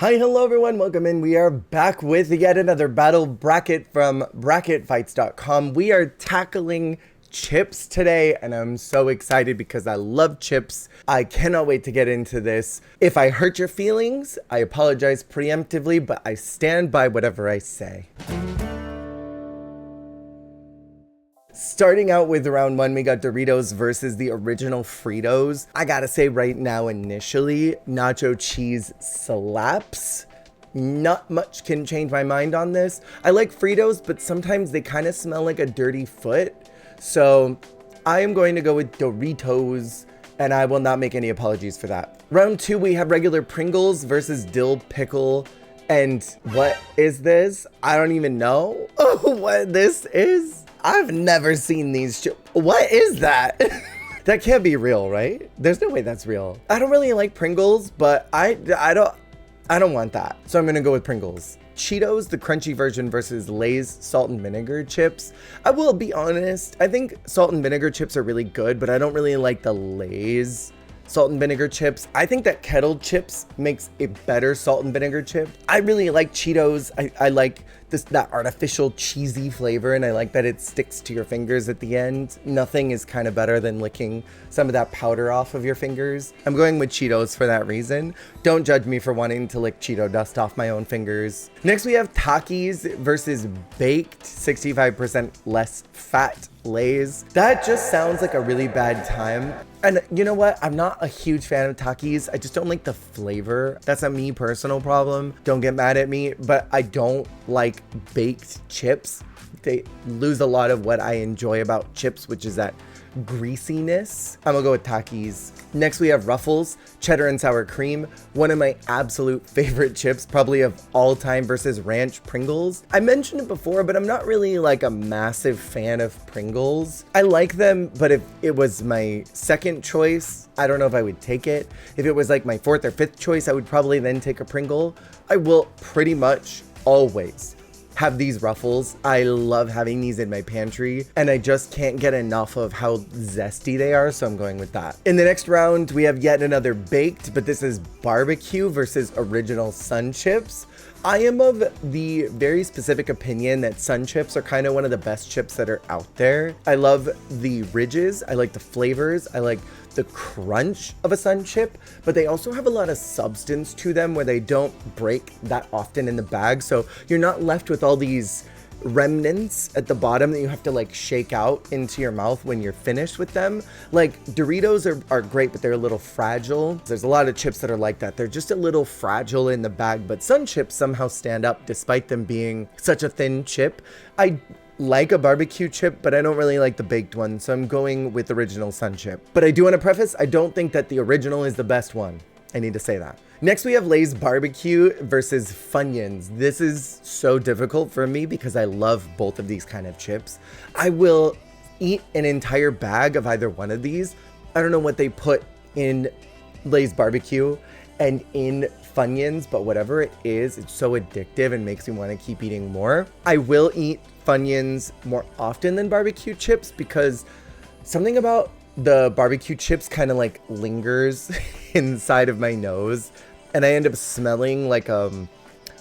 Hi, hello everyone, welcome in. We are back with yet another battle bracket from bracketfights.com. We are tackling chips today, and I'm so excited because I love chips. I cannot wait to get into this. If I hurt your feelings, I apologize preemptively, but I stand by whatever I say. Starting out with round one, we got Doritos versus the original Fritos. I gotta say right now, initially, nacho cheese slaps. Not much can change my mind on this. I like Fritos, but sometimes they kind of smell like a dirty foot. So I am going to go with Doritos, and I will not make any apologies for that. Round two, we have regular Pringles versus dill pickle. And what is this? I don't even know what this is. I've never seen these. What is that? That can't be real, right? There's no way that's real. I don't really like Pringles, but I don't want that. So I'm gonna go with Pringles. Cheetos, the crunchy version versus Lay's salt and vinegar chips. I will be honest, I think salt and vinegar chips are really good, but I don't really like the Lay's salt and vinegar chips. I think that kettle chips makes a better salt and vinegar chip. I really like Cheetos. I like that artificial cheesy flavor, and I like that it sticks to your fingers at the end. Nothing is kind of better than licking some of that powder off of your fingers. I'm going with Cheetos for that reason. Don't judge me for wanting to lick Cheeto dust off my own fingers. Next we have Takis versus baked 65% less fat Lay's. That just sounds like a really bad time. And you know what? I'm not a huge fan of Takis. I just don't like the flavor. That's a me personal problem. Don't get mad at me, but I don't like baked chips. They lose a lot of what I enjoy about chips, which is that greasiness. I'm gonna go with Takis. Next we have Ruffles, cheddar and sour cream. One of my absolute favorite chips, probably of all time, versus ranch Pringles. I mentioned it before, but I'm not really like a massive fan of Pringles. I like them, but if it was my second choice, I don't know if I would take it. If it was like my fourth or fifth choice, I would probably then take a Pringle. I will pretty much always have these Ruffles. I love having these in my pantry, and I just can't get enough of how zesty they are, so I'm going with that. In the next round, we have yet another baked, but this is barbecue versus original Sun Chips. I am of the very specific opinion that Sun Chips are kind of one of the best chips that are out there. I love the ridges, I like the flavors, I like the crunch of a Sun Chip, but they also have a lot of substance to them where they don't break that often in the bag, so you're not left with all these remnants at the bottom that you have to like shake out into your mouth when you're finished with them. Like Doritos are great, but they're a little fragile. There's a lot of chips that are like that. They're just a little fragile in the bag, but Sun Chips somehow stand up despite them being such a thin chip. I like a barbecue chip, but I don't really like the baked one, so I'm going with original Sun Chip. But I do want to preface, I don't think that the original is the best one. I need to say that. Next we have Lay's barbecue versus Funyuns. This is so difficult for me because I love both of these kind of chips. I will eat an entire bag of either one of these. I don't know what they put in Lay's barbecue and in Funyuns, but whatever it is, it's so addictive and makes me want to keep eating more. I will eat Funyuns more often than barbecue chips because something about the barbecue chips kind of like lingers inside of my nose, and I end up smelling like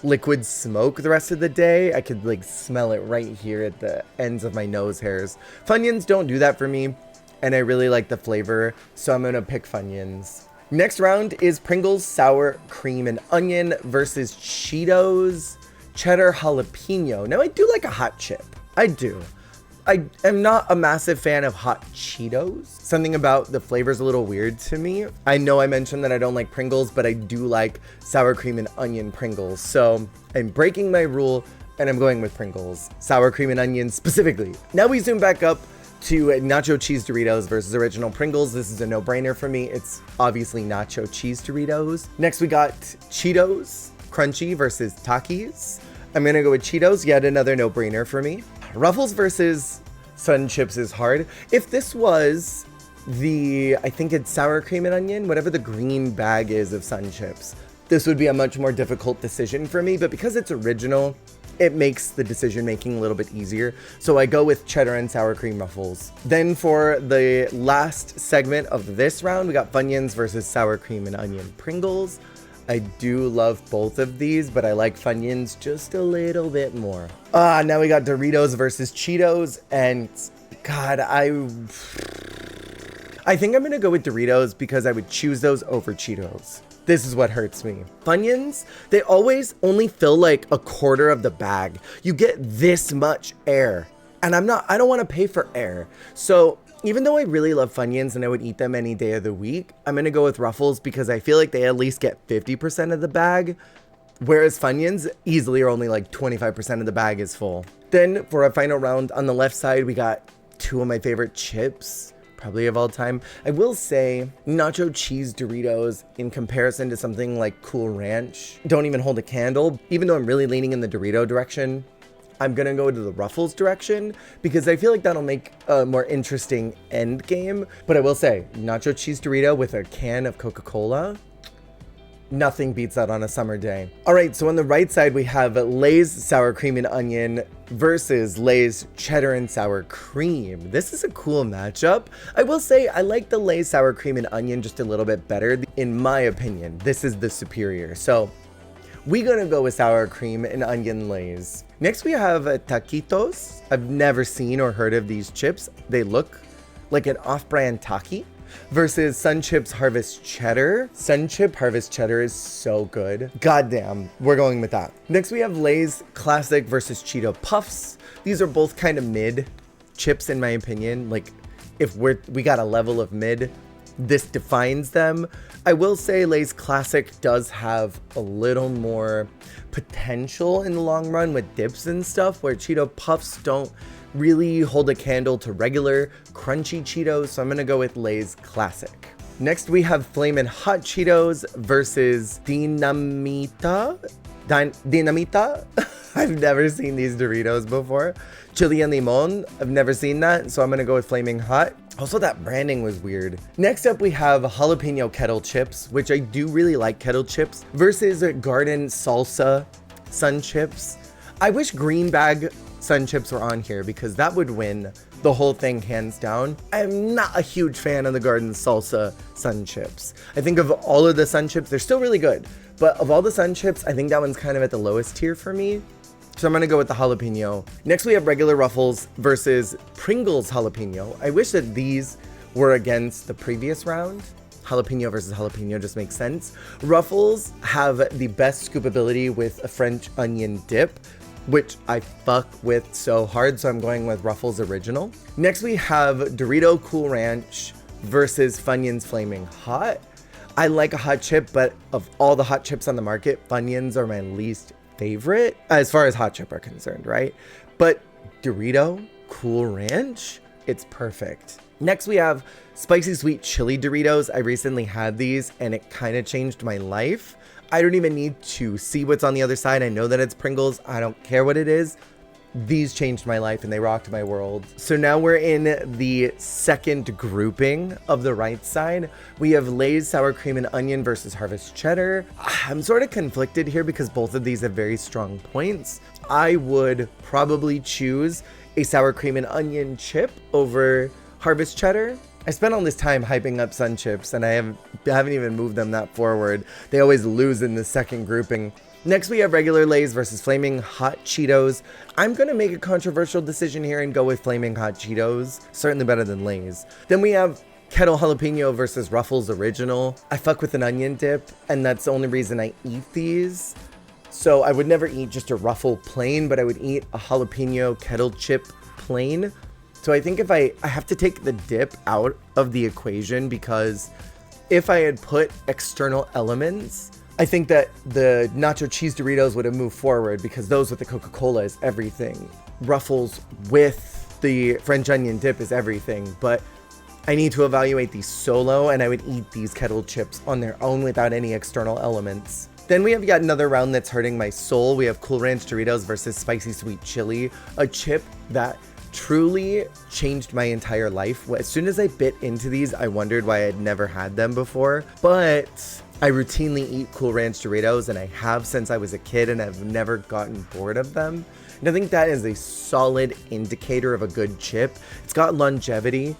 liquid smoke the rest of the day. I could like smell it right here at the ends of my nose hairs. Funyuns don't do that for me, and I really like the flavor, so I'm gonna pick Funyuns. Next round is Pringles sour cream and onion versus Cheetos cheddar jalapeno. Now I do like a hot chip. I do. I am not a massive fan of hot Cheetos. Something about the flavor is a little weird to me. I know I mentioned that I don't like Pringles, but I do like sour cream and onion Pringles. So I'm breaking my rule and I'm going with Pringles. Sour cream and onion specifically. Now we zoom back up to nacho cheese Doritos versus original Pringles. This is a no-brainer for me. It's obviously nacho cheese Doritos. Next we got Cheetos crunchy versus Takis. I'm gonna go with Cheetos, yet another no-brainer for me. Ruffles versus Sun Chips is hard. If this was I think it's sour cream and onion, whatever the green bag is of Sun Chips, this would be a much more difficult decision for me, but because it's original, it makes the decision making a little bit easier. So I go with cheddar and sour cream Ruffles. Then for the last segment of this round, we got Funyuns versus sour cream and onion Pringles. I do love both of these, but I like Funyuns just a little bit more. Now we got Doritos versus Cheetos, and God, I think I'm gonna go with Doritos because I would choose those over Cheetos. This is what hurts me. Funyuns, they always only fill like a quarter of the bag. You get this much air, and I don't wanna pay for air. So even though I really love Funyuns and I would eat them any day of the week, I'm gonna go with Ruffles because I feel like they at least get 50% of the bag, whereas Funyuns easily are only like 25% of the bag is full. Then for our final round, on the left side, we got two of my favorite chips, probably of all time. I will say nacho cheese Doritos in comparison to something like Cool Ranch don't even hold a candle. Even though I'm really leaning in the Dorito direction, I'm gonna go to the Ruffles direction because I feel like that'll make a more interesting end game. But I will say, nacho cheese Dorito with a can of Coca-Cola, nothing beats that on a summer day. All right, so on the right side, we have Lay's Sour Cream and Onion versus Lay's Cheddar and Sour Cream. This is a cool matchup. I will say I like the Lay's Sour Cream and Onion just a little bit better. In my opinion, this is the superior. So we're gonna go with Sour Cream and Onion Lay's. Next, we have taquitos. I've never seen or heard of these chips. They look like an off-brand Taki. Versus Sun Chips Harvest Cheddar. Sun Chip Harvest Cheddar is so good. Goddamn, we're going with that. Next, we have Lay's Classic versus Cheeto Puffs. These are both kind of mid chips in my opinion. Like, if we got a level of mid, this defines them. I will say Lay's Classic does have a little more potential in the long run with dips and stuff, where Cheeto Puffs don't really hold a candle to regular crunchy Cheetos, so I'm gonna go with Lay's Classic. Next, we have Flamin' Hot Cheetos versus Dinamita. I've never seen these Doritos before. Chili and Limon, I've never seen that, so I'm gonna go with Flaming Hot. Also, that branding was weird. Next up, we have Jalapeno Kettle Chips, which I do really like kettle chips, versus Garden Salsa Sun Chips. I wish Green Bag Sun Chips were on here because that would win the whole thing hands down. I'm not a huge fan of the Garden Salsa Sun Chips. I think of all of the Sun Chips, they're still really good, but of all the Sun Chips, I think that one's kind of at the lowest tier for me. So I'm gonna go with the jalapeno. Next, we have regular Ruffles versus Pringles jalapeno. I wish that these were against the previous round. Jalapeno versus jalapeno just makes sense. Ruffles have the best scoopability with a French onion dip, which I fuck with so hard, so I'm going with Ruffles Original. Next, we have Dorito Cool Ranch versus Funyuns Flaming Hot. I like a hot chip, but of all the hot chips on the market, Funyuns are my least favorite as far as hot chip are concerned, right? But Dorito Cool Ranch, it's perfect. Next, we have Spicy Sweet Chili Doritos. I recently had these and it kind of changed my life. I don't even need to see what's on the other side. I know that it's Pringles. I don't care what it is. These changed my life and they rocked my world. So now we're in the second grouping of the right side. We have Lay's Sour Cream and Onion versus Harvest Cheddar. I'm sort of conflicted here because both of these have very strong points. I would probably choose a Sour Cream and Onion chip over Harvest Cheddar. I spent all this time hyping up Sun Chips and I haven't even moved them that forward. They always lose in the second grouping. Next, we have regular Lay's versus Flaming Hot Cheetos. I'm gonna make a controversial decision here and go with Flaming Hot Cheetos. Certainly better than Lay's. Then we have Kettle Jalapeno versus Ruffles Original. I fuck with an onion dip, and that's the only reason I eat these. So I would never eat just a Ruffle plain, but I would eat a jalapeno kettle chip plain. So I think if I have to take the dip out of the equation, because if I had put external elements, I think that the nacho cheese Doritos would have moved forward because those with the Coca-Cola is everything. Ruffles with the French onion dip is everything, but I need to evaluate these solo, and I would eat these kettle chips on their own without any external elements. Then we have yet another round that's hurting my soul. We have Cool Ranch Doritos versus Spicy Sweet Chili, a chip that truly changed my entire life. As soon as I bit into these, I wondered why I'd never had them before, but I routinely eat Cool Ranch Doritos, and I have since I was a kid, and I've never gotten bored of them. And I think that is a solid indicator of a good chip. It's got longevity.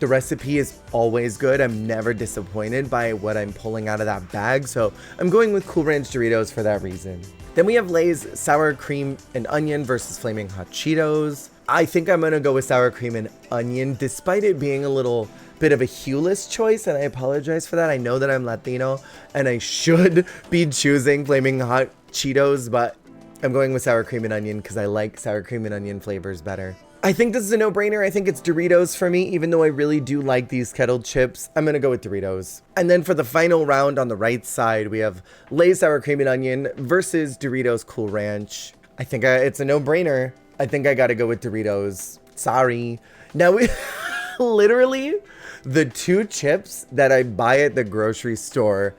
The recipe is always good. I'm never disappointed by what I'm pulling out of that bag, so I'm going with Cool Ranch Doritos for that reason. Then we have Lay's Sour Cream and Onion versus Flaming Hot Cheetos. I think I'm gonna go with Sour Cream and Onion, despite it being a little bit of a hueless choice, and I apologize for that. I know that I'm Latino, and I should be choosing Flaming Hot Cheetos, but I'm going with Sour Cream and Onion because I like Sour Cream and Onion flavors better. I think this is a no-brainer. I think it's Doritos for me, even though I really do like these kettled chips. I'm gonna go with Doritos. And then for the final round on the right side, we have Lay's Sour Cream and Onion versus Doritos Cool Ranch. I think it's a no-brainer. I think I gotta go with Doritos. Sorry. Now we literally the two chips that I buy at the grocery store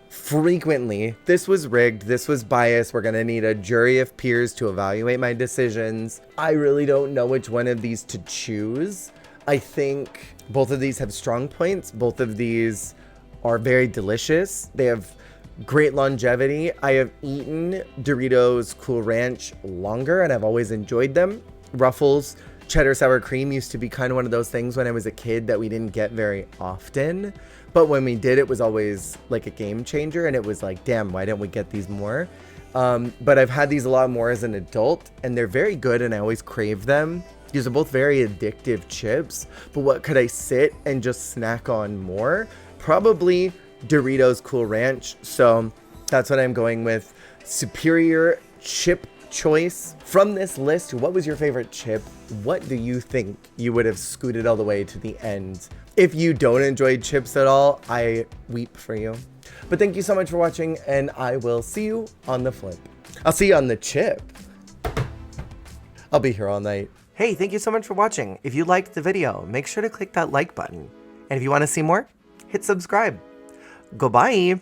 frequently. This was rigged. This was biased. We're gonna need a jury of peers to evaluate my decisions. I really don't know which one of these to choose. I think both of these have strong points. Both of these are very delicious. They have great longevity. I have eaten Doritos Cool Ranch longer and I've always enjoyed them. Ruffles cheddar sour cream used to be kind of one of those things when I was a kid that we didn't get very often. But when we did, it was always like a game changer, and it was like, damn, why didn't we get these more? But I've had these a lot more as an adult, and they're very good, and I always crave them. These are both very addictive chips, but what could I sit and just snack on more? Probably Doritos Cool Ranch. So that's what I'm going with. Superior chip choice. From this list, what was your favorite chip? What do you think you would have scooted all the way to the end? If you don't enjoy chips at all, I weep for you. But thank you so much for watching, and I will see you on the flip. I'll see you on the chip. I'll be here all night. Hey, thank you so much for watching. If you liked the video, make sure to click that like button. And if you want to see more, hit subscribe. Goodbye.